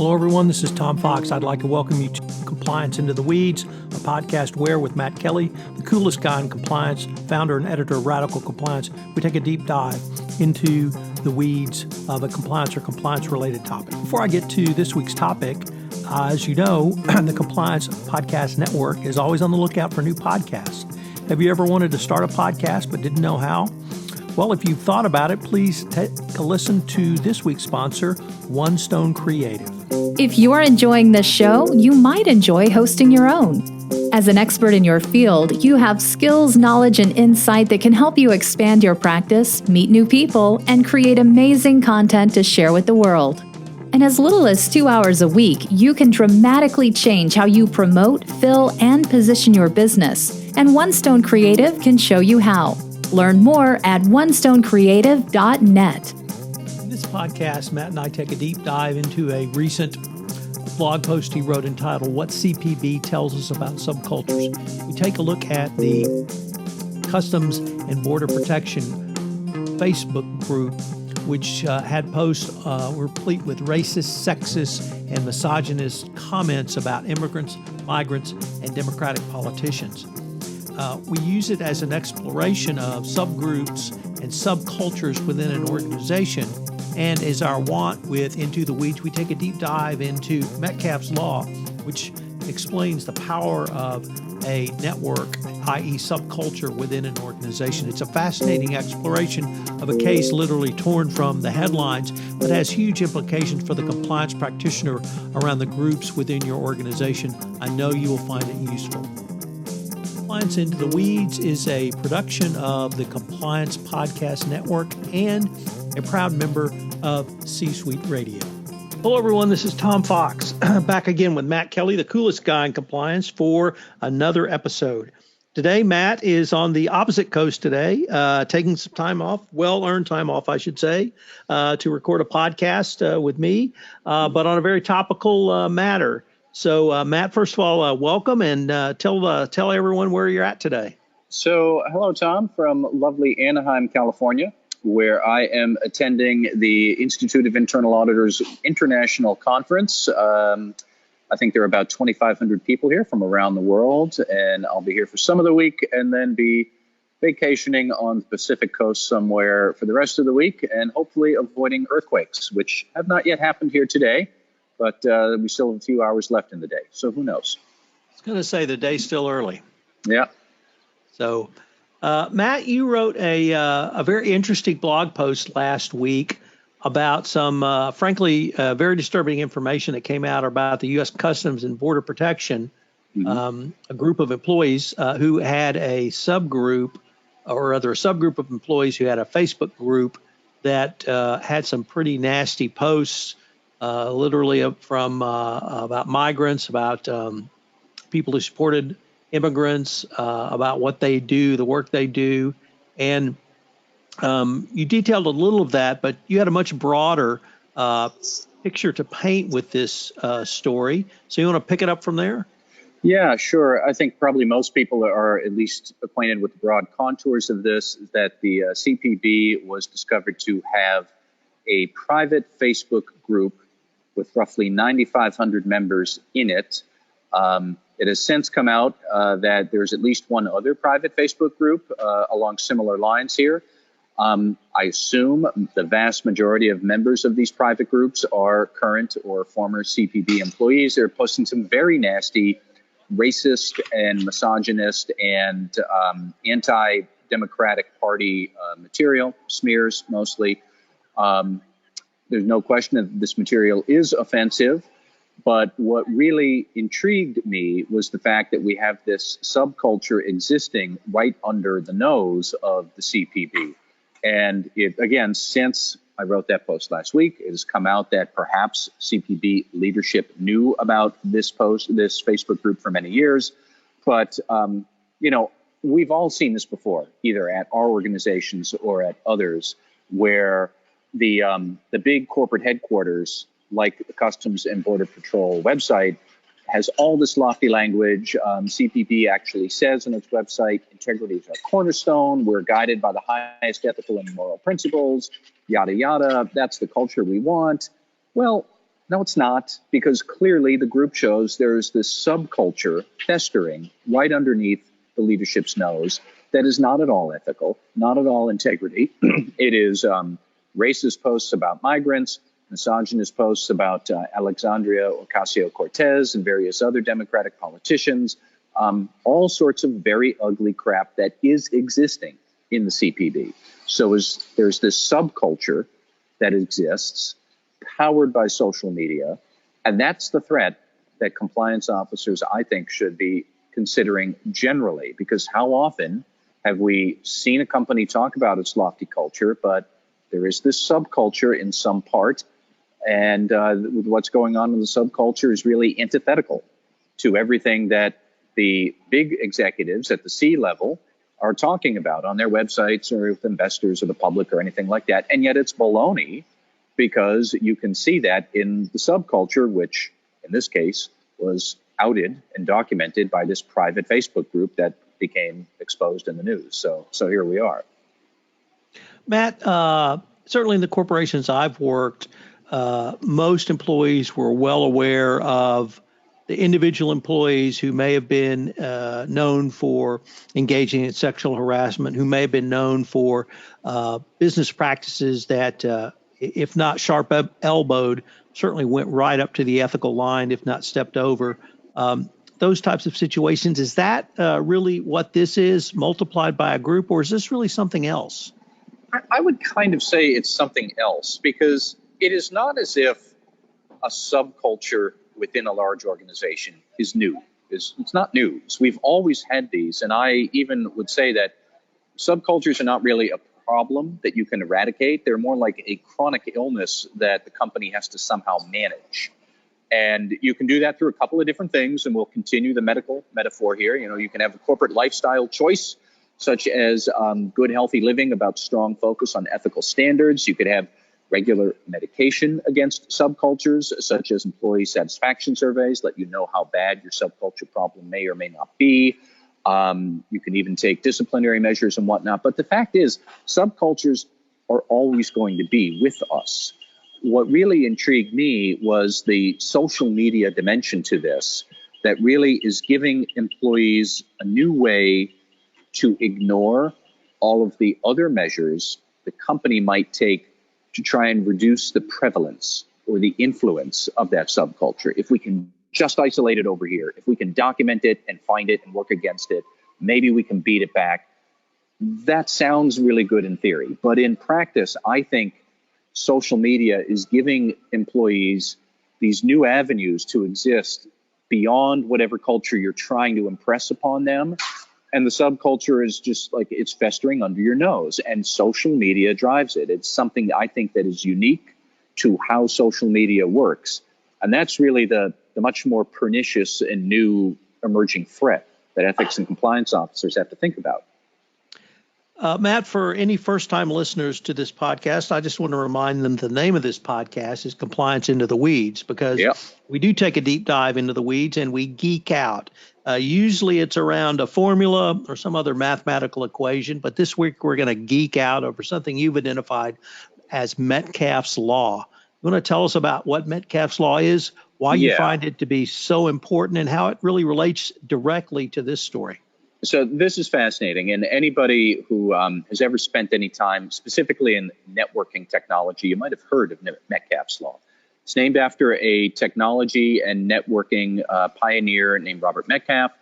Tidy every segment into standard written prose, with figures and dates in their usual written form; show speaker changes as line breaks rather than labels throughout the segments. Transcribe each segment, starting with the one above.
Hello, everyone. This is Tom Fox. I'd like to welcome you to Compliance Into the Weeds, a podcast where, with Matt Kelly, the coolest guy in compliance, founder and editor of Radical Compliance, we take a deep dive into the weeds of a compliance or compliance-related topic. Before I get to this week's topic, as you know, the Compliance Podcast Network is always on the lookout for new podcasts. Have you ever wanted to start a podcast but didn't know how? Well, if you've thought about it, please take a listen to this week's sponsor, One Stone Creative.
If you are enjoying this show, you might enjoy hosting your own. As an expert in your field, you have skills, knowledge, and insight that can help you expand your practice, meet new people, and create amazing content to share with the world. In as little as 2 hours a week, you can dramatically change how you promote, fill, and position your business. And One Stone Creative can show you how. Learn more at onestonecreative.net.
In this podcast, Matt and I take a deep dive into a recent blog post he wrote entitled What CPB Tells Us About Subcultures. We take a look at the Customs and Border Protection Facebook group, which had posts replete with racist, sexist, and misogynist comments about immigrants, migrants, and Democratic politicians. We use it as an exploration of subgroups and subcultures within an organization. And as our want with Into the Weeds, we take a deep dive into Metcalfe's Law, which explains the power of a network, i.e. subculture within an organization. It's a fascinating exploration of a case literally torn from the headlines, but has huge implications for the compliance practitioner around the groups within your organization. I know you will find it useful. Compliance Into the Weeds is a production of the Compliance Podcast Network and a proud member of C-Suite Radio. Hello, everyone. This is Tom Fox, back again with Matt Kelly, the coolest guy in compliance, for another episode. Today, Matt is on the opposite coast today, taking some time off, well-earned time off, I should say, to record a podcast with me, but on a very topical matter. So, Matt, first of all, welcome, and tell everyone where you're at today.
So, hello, Tom, from lovely Anaheim, California, where I am attending the Institute of Internal Auditors International Conference. I think there are about 2,500 people here from around the world, and I'll be here for some of the week and then be vacationing on the Pacific Coast somewhere for the rest of the week, and hopefully avoiding earthquakes, which have not yet happened here today. But we still have a few hours left in the day, so who knows?
I was going to say the day's still early.
Yeah.
So, Matt, you wrote a very interesting blog post last week about some, frankly, very disturbing information that came out about the U.S. Customs and Border Protection, a group of employees who had a subgroup, or rather a subgroup of employees who had a Facebook group that had some pretty nasty posts. Literally from about migrants, about people who supported immigrants, about what they do, the work they do. And you detailed a little of that, but you had a much broader picture to paint with this story. So you want to pick it up from there?
Yeah, sure. I think probably most people are at least acquainted with the broad contours of this, that the CPB was discovered to have a private Facebook group with roughly 9,500 members in it. It has since come out that there's at least one other private Facebook group along similar lines here. I assume the vast majority of members of these private groups are current or former CPB employees. They're posting some very nasty racist and misogynist and anti-democratic party material, smears mostly. There's no question that this material is offensive, but what really intrigued me was the fact that we have this subculture existing right under the nose of the CPB. And it, again, since I wrote that post last week, it has come out that perhaps CPB leadership knew about this Facebook group for many years. But, we've all seen this before, either at our organizations or at others, where the big corporate headquarters, like the Customs and Border Patrol website, has all this lofty language. CPB actually says on its website, integrity is our cornerstone. We're guided by the highest ethical and moral principles, yada, yada. That's the culture we want. Well, No, it's not, because clearly the group shows there's this subculture festering right underneath the leadership's nose that is not at all ethical, not at all integrity. It is racist posts about migrants, misogynist posts about Alexandria Ocasio-Cortez and various other Democratic politicians, all sorts of very ugly crap that is existing in the CPB. So there's this subculture that exists, powered by social media, and that's the threat that compliance officers, I think, should be considering generally, because how often have we seen a company talk about its lofty culture, but there is this subculture in some part, and what's going on in the subculture is really antithetical to everything that the big executives at the C level are talking about on their websites or with investors or the public or anything like that. And yet it's baloney, because you can see that in the subculture, which in this case was outed and documented by this private Facebook group that became exposed in the news. So here we are.
Matt, certainly in the corporations I've worked, most employees were well aware of the individual employees who may have been known for engaging in sexual harassment, who may have been known for business practices that, if not sharp-elbowed, certainly went right up to the ethical line, if not stepped over. Those types of situations, is that really what this is, multiplied by a group, or is this really something else?
I would kind of say it's something else, because it is not as if a subculture within a large organization is new. It's not news. We've always had these, and I even would say that subcultures are not really a problem that you can eradicate. They're more like a chronic illness that the company has to somehow manage. And you can do that through a couple of different things, and we'll continue the medical metaphor here. You can have a corporate lifestyle choice, such as good, healthy living, about strong focus on ethical standards. You could have regular medication against subcultures, such as employee satisfaction surveys, let you know how bad your subculture problem may or may not be. You can even take disciplinary measures and whatnot. But the fact is, subcultures are always going to be with us. What really intrigued me was the social media dimension to this, that really is giving employees a new way to ignore all of the other measures the company might take to try and reduce the prevalence or the influence of that subculture. If we can just isolate it over here, if we can document it and find it and work against it, maybe we can beat it back. That sounds really good in theory, but in practice, I think social media is giving employees these new avenues to exist beyond whatever culture you're trying to impress upon them. And the subculture is just like, it's festering under your nose, and social media drives it. It's something I think that is unique to how social media works. And that's really the much more pernicious and new emerging threat that ethics and compliance officers have to think about.
Matt, for any first-time listeners to this podcast, I just want to remind them the name of this podcast is Compliance Into the Weeds, because we do take a deep dive into the weeds and we geek out. Usually it's around a formula or some other mathematical equation, but this week we're going to geek out over something you've identified as Metcalfe's Law. You want to tell us about what Metcalfe's Law is, why you find it to be so important, and how it really relates directly to this story?
So this is fascinating, and anybody who has ever spent any time specifically in networking technology, you might have heard of Metcalfe's Law. It's named after a technology and networking pioneer named Robert Metcalfe.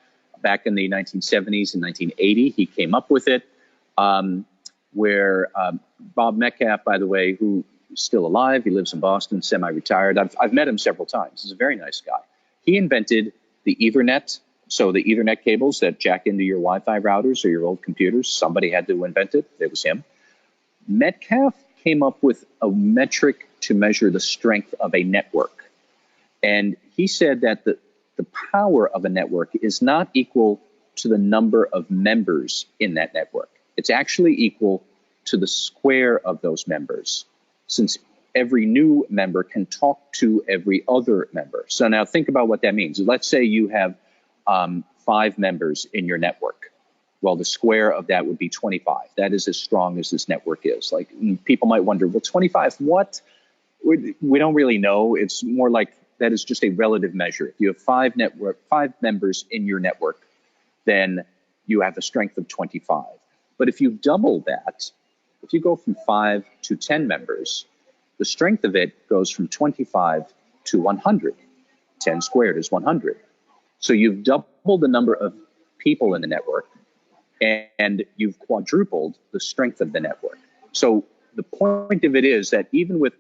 Back in the 1970s and 1980, he came up with it, where Bob Metcalfe, by the way, who is still alive, he lives in Boston, semi-retired. I've met him several times. He's a very nice guy. He invented the Ethernet. So the Ethernet cables that jack into your Wi-Fi routers or your old computers, somebody had to invent it. It was him. Metcalfe came up with a metric to measure the strength of a network. And he said that the power of a network is not equal to the number of members in that network. It's actually equal to the square of those members, since every new member can talk to every other member. So now think about what that means. Let's say you have 5 members in your network. Well, the square of that would be 25. That is as strong as this network is. Like, people might wonder, well, 25 what? We don't really know. It's more like that is just a relative measure. If you have five members in your network, then you have a strength of 25. But if you double that, if you go from 5 to 10 members, the strength of it goes from 25 to 100. 10 squared is 100. So you've doubled the number of people in the network, and you've quadrupled the strength of the network. So the point of it is that even with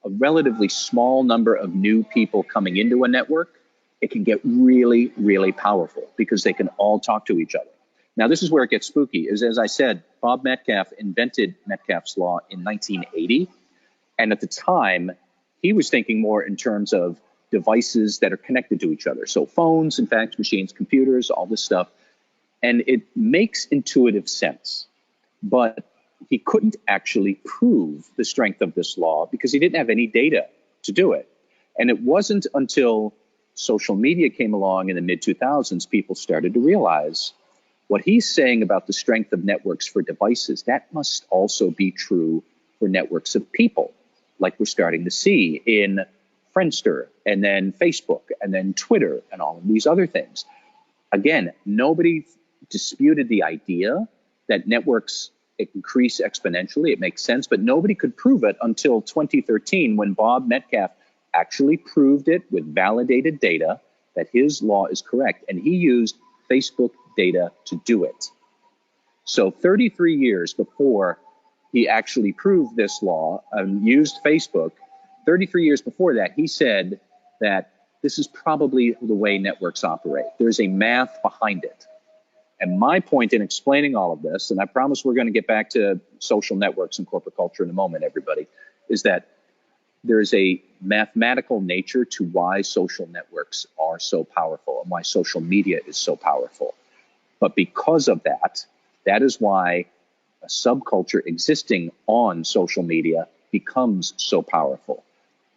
a relatively small number of new people coming into a network, it can get really, really powerful because they can all talk to each other. Now, this is where it gets spooky, is as I said, Bob Metcalfe invented Metcalfe's Law in 1980. And at the time, he was thinking more in terms of devices that are connected to each other. So phones and fax machines, computers, all this stuff. And it makes intuitive sense. But he couldn't actually prove the strength of this law because he didn't have any data to do it. And it wasn't until social media came along in the mid-2000s, people started to realize what he's saying about the strength of networks for devices, that must also be true for networks of people, like we're starting to see in Friendster and then Facebook and then Twitter and all of these other things. Again, nobody disputed the idea that networks increase exponentially. It makes sense, but nobody could prove it until 2013 when Bob Metcalfe actually proved it with validated data that his law is correct. And he used Facebook data to do it. So 33 years before he actually proved this law and used Facebook, 33 years before that, he said that this is probably the way networks operate. There's a math behind it. And my point in explaining all of this, and I promise we're going to get back to social networks and corporate culture in a moment, everybody, is that there's a mathematical nature to why social networks are so powerful and why social media is so powerful. But because of that, that is why a subculture existing on social media becomes so powerful.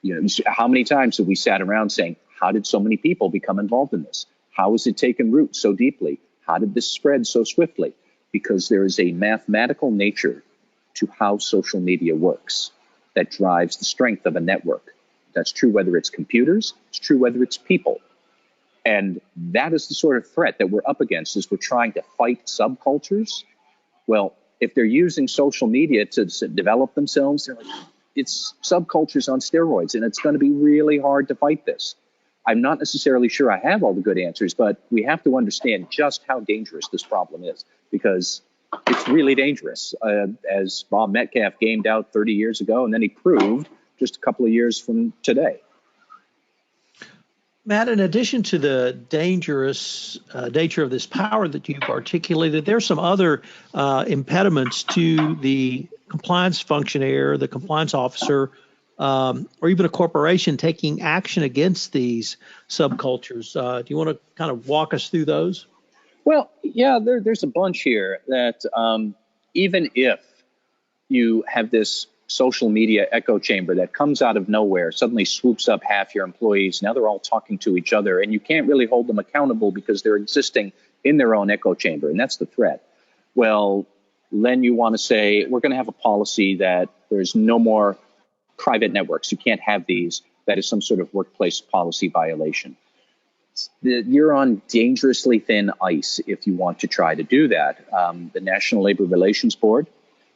You know, how many times have we sat around saying, how did so many people become involved in this? How has it taken root so deeply? How did this spread so swiftly? Because there is a mathematical nature to how social media works that drives the strength of a network. That's true whether it's computers, it's true whether it's people. And that is the sort of threat that we're up against as we're trying to fight subcultures. Well, if they're using social media to develop themselves, they're like, it's subcultures on steroids, and it's going to be really hard to fight this. I'm not necessarily sure I have all the good answers, but we have to understand just how dangerous this problem is, because it's really dangerous, as Bob Metcalfe gamed out 30 years ago, and then he proved just a couple of years from today.
Matt, in addition to the dangerous nature of this power that you've articulated, there's some other impediments to the compliance functionary, the compliance officer, or even a corporation taking action against these subcultures. Do you want to kind of walk us through those?
Well, yeah, there's a bunch here that even if you have this social media echo chamber that comes out of nowhere, suddenly swoops up half your employees, now they're all talking to each other, and you can't really hold them accountable because they're existing in their own echo chamber, and that's the threat. Well, then you want to say, we're going to have a policy that there's no more private networks. You can't have these. That is some sort of workplace policy violation. You're on dangerously thin ice if you want to try to do that. The National Labor Relations Board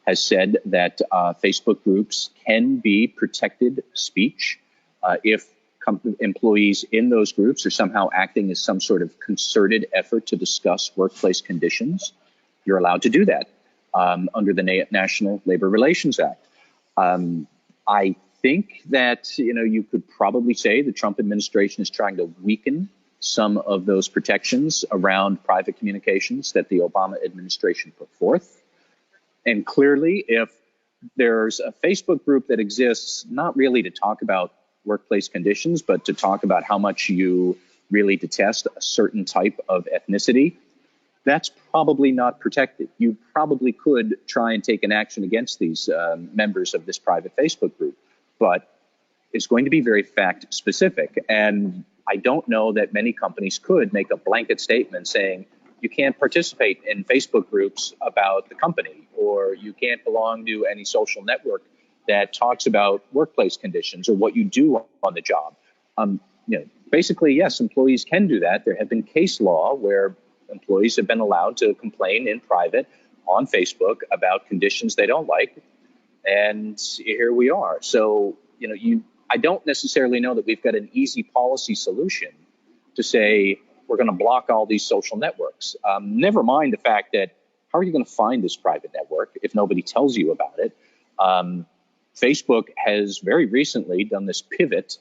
has said that Facebook groups can be protected speech if employees in those groups are somehow acting as some sort of concerted effort to discuss workplace conditions. You're allowed to do that under the National Labor Relations Act. I think that you could probably say the Trump administration is trying to weaken some of those protections around private communications that the Obama administration put forth. And clearly, if there's a Facebook group that exists not really to talk about workplace conditions, but to talk about how much you really detest a certain type of ethnicity, that's probably not protected. You probably could try and take an action against these members of this private Facebook group, but it's going to be very fact specific. And I don't know that many companies could make a blanket statement saying, you can't participate in Facebook groups about the company, or you can't belong to any social network that talks about workplace conditions or what you do on the job. Basically, yes, employees can do that. There have been case law where employees have been allowed to complain in private on Facebook about conditions they don't like. And here we are. So, I don't necessarily know that we've got an easy policy solution to say we're going to block all these social networks. Never mind the fact that how are you going to find this private network if nobody tells you about it? Facebook has very recently done this pivot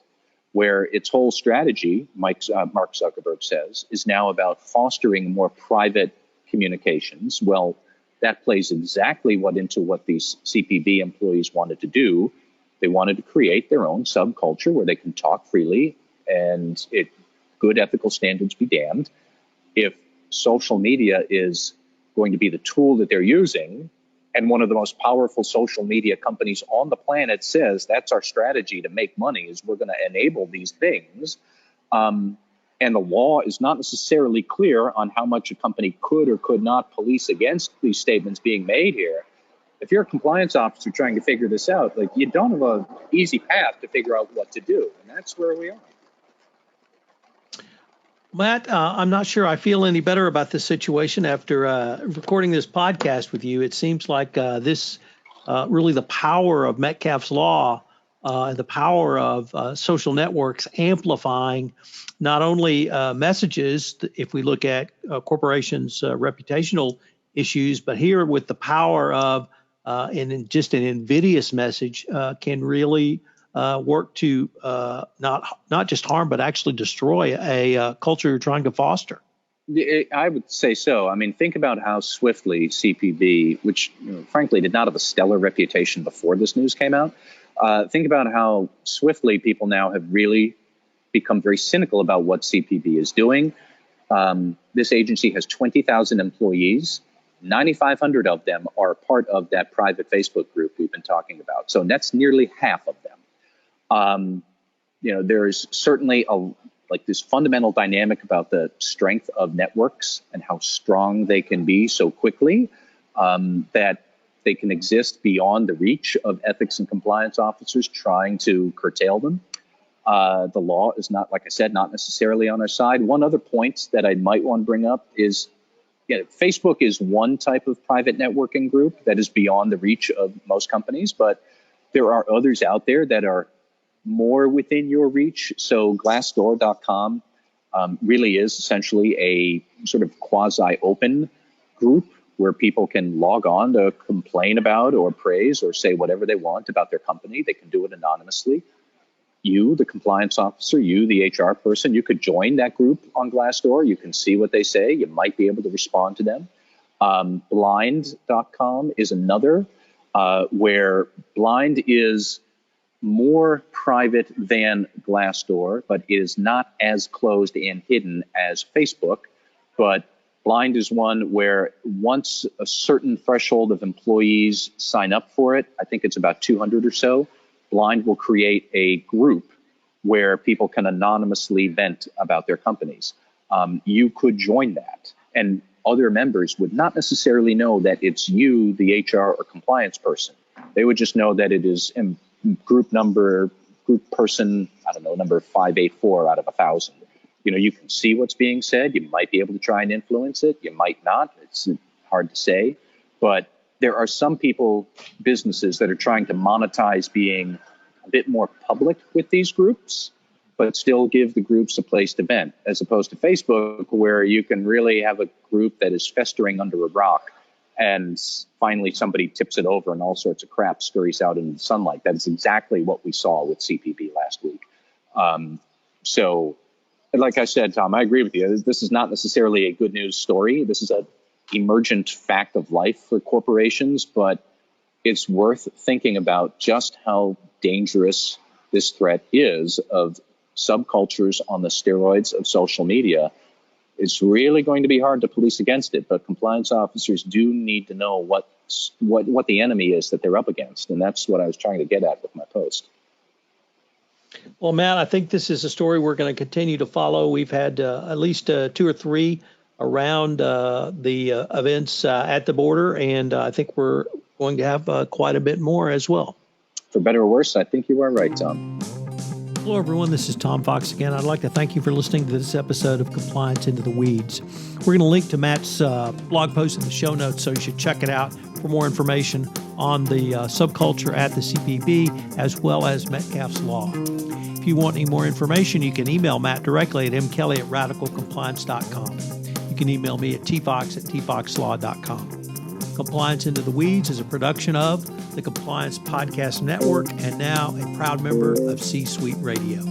where its whole strategy, Mark Zuckerberg says, is now about fostering more private communications. Well, that plays exactly into what these CPB employees wanted to do. They wanted to create their own subculture where they can talk freely and good ethical standards be damned. If social media is going to be the tool that they're using, and one of the most powerful social media companies on the planet says that's our strategy to make money, is we're going to enable these things. And the law is not necessarily clear on how much a company could or could not police against these statements being made here. If you're a compliance officer trying to figure this out, you don't have an easy path to figure out what to do. And that's where we are.
Matt, I'm not sure I feel any better about this situation after recording this podcast with you. It seems like this really the power of Metcalfe's law and the power of social networks amplifying not only messages, if we look at corporations' reputational issues, but here with the power of just an invidious message can really work to not just harm, but actually destroy a culture you're trying to foster.
I would say so. I mean, think about how swiftly CPB, which frankly did not have a stellar reputation before this news came out, think about how swiftly people now have really become very cynical about what CPB is doing. This agency has 20,000 employees. 9,500 of them are part of that private Facebook group we've been talking about. So that's nearly half of them. There's certainly this fundamental dynamic about the strength of networks and how strong they can be so quickly that they can exist beyond the reach of ethics and compliance officers trying to curtail them. The law is not, like I said, not necessarily on our side. One other point that I might want to bring up is Facebook is one type of private networking group that is beyond the reach of most companies, but there are others out there that are more within your reach. So Glassdoor.com really is essentially a sort of quasi-open group where people can log on to complain about or praise or say whatever they want about their company. They can do it anonymously. You, the compliance officer, you, the HR person, you could join that group on Glassdoor. You can see what they say. You might be able to respond to them. Blind.com is another where Blind is more private than Glassdoor, but is not as closed and hidden as Facebook. But Blind is one where once a certain threshold of employees sign up for it, I think it's about 200 or so, Blind will create a group where people can anonymously vent about their companies. You could join that, and other members would not necessarily know that it's you, the HR or compliance person. They would just know that it is group person, I don't know, number 584 out of 1,000. You can see what's being said. You might be able to try and influence it. You might not. It's hard to say. But there are some businesses that are trying to monetize being a bit more public with these groups, but still give the groups a place to vent, as opposed to Facebook, where you can really have a group that is festering under a rock and finally somebody tips it over and all sorts of crap scurries out into the sunlight. That is exactly what we saw with CPB last week. So, like I said, Tom, I agree with you. This is not necessarily a good news story. This is an emergent fact of life for corporations, but it's worth thinking about just how dangerous this threat is of subcultures on the steroids of social media. It's really going to be hard to police against it, but compliance officers do need to know what the enemy is that they're up against, and that's what I was trying to get at with my post.
Well, Matt, I think this is a story we're going to continue to follow. We've had at least 2 or 3 around the events at the border, and I think we're going to have quite a bit more as well.
for better or worse, I think you are right, Tom.
Hello, everyone. This is Tom Fox again. I'd like to thank you for listening to this episode of Compliance Into the Weeds. We're going to link to Matt's blog post in the show notes, so you should check it out for more information on the subculture at the CPB, as well as Metcalfe's Law. If you want any more information, you can email Matt directly at mkelly@radicalcompliance.com. You can email me at tfox@tfoxlaw.com. Compliance Into the Weeds is a production of the Compliance Podcast Network and now a proud member of C-Suite Radio.